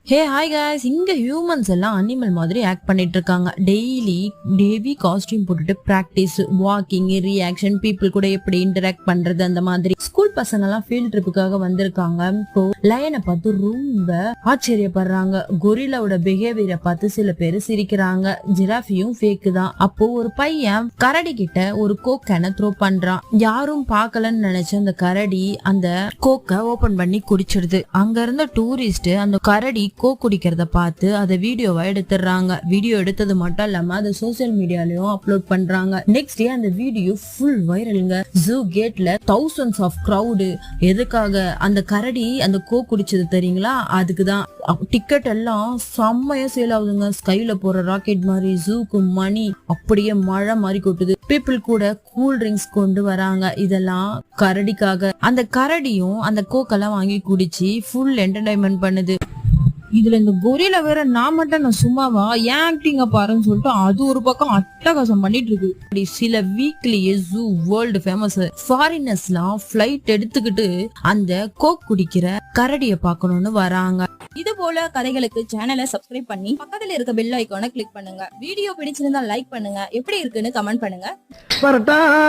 Hey hi guys, இங்க humans எல்லாம் animal மாதிரி ஆக்ட் பண்ணிட்டு இருக்காங்க. டெய்லி ஹெவி காஸ்டியூம் போட்டுட்டு பிராக்டிஸ், வாக்கிங், ரியாக்ஷன், பீப்புள் கூட எப்படி இன்டராக்ட் பண்றது, அந்த மாதிரி. ஸ்கூல் பசங்க எல்லாம் ஃபீல்ட் ட்ரிப்புக்காக வந்திருக்காங்க. இப்போ லயனை பார்த்து ரொம்ப ஆச்சரியப்படுறாங்க. கொரில்லாவோட பிஹேவியரை பார்த்து சில பேர் சிரிக்கிறாங்க. ஜிராஃபியும் ஃபேக்கு தான். அப்போ ஒரு பையன் கரடி கிட்ட ஒரு கோக் கேனை த்ரோ பண்றான். யாரும் பார்க்கலன்னு நினைச்ச அந்த கரடி அந்த கோக்கை ஓபன் பண்ணி குடிச்சிடுது. அங்க இருந்த டூரிஸ்ட் அந்த கரடி கோக் குடிக்கிறத பார்த்து அதை வீடியோவா எடுத்துடுறாங்க. வீடியோ எடுத்தது மட்டும் இல்லாம அதை சோசியல் மீடியாலயும் அப்லோட் பண்றாங்க. நெக்ஸ்ட் டே அந்த வீடியோ ஃபுல் வைரலுங்க. ஜூ கேட்ல thousands ஆஃப் கிரவுடு. எதுக்காக? அந்த கரடி அந்த கோக் குடிச்சது தெரியுங்களா? அதுக்குதான். டிக்கெட் எல்லாம் செம்மையா சேல் ஆகுதுங்க. ஸ்கைல போற ராக்கெட் மாதிரி. ஜூக்கு மணி அப்படியே மழை மாதிரி கொட்டுது. பீப்புள் கூட கூல் ட்ரிங்க்ஸ் கொண்டு வராங்க. இதெல்லாம் கரடிக்காக. அந்த கரடியும் அந்த கோக்கெல்லாம் வாங்கி குடிச்சு ஃபுல் என்டர்டைன்மெண்ட் பண்ணுது. இதுல இந்த கொரில்லா வேற நான் சும்மாவா ஏன் ஆக்டிங்க பாருன்னு சொல்லிட்டு அது ஒரு பக்கம் அட்டகாசம் பண்ணிட்டு இருக்கு. அப்படி சில வீக்லயே ஜூ வேர்ல்டு ஃபேமஸ். ஃபாரினர்ஸ் எல்லாம் ஃபிளைட் எடுத்துக்கிட்டு அந்த கோக் குடிக்கிற கரடிய பாக்கணும்னு வராங்க. இது போல கதைகளுக்கு சேனலை சப்ஸ்கிரைப் பண்ணி பக்கத்துல இருக்க பெல் ஐகானை கிளிக் பண்ணுங்க. வீடியோ பிடிச்சிருந்தா லைக் பண்ணுங்க. எப்படி இருக்குன்னு கமெண்ட் பண்ணுங்க.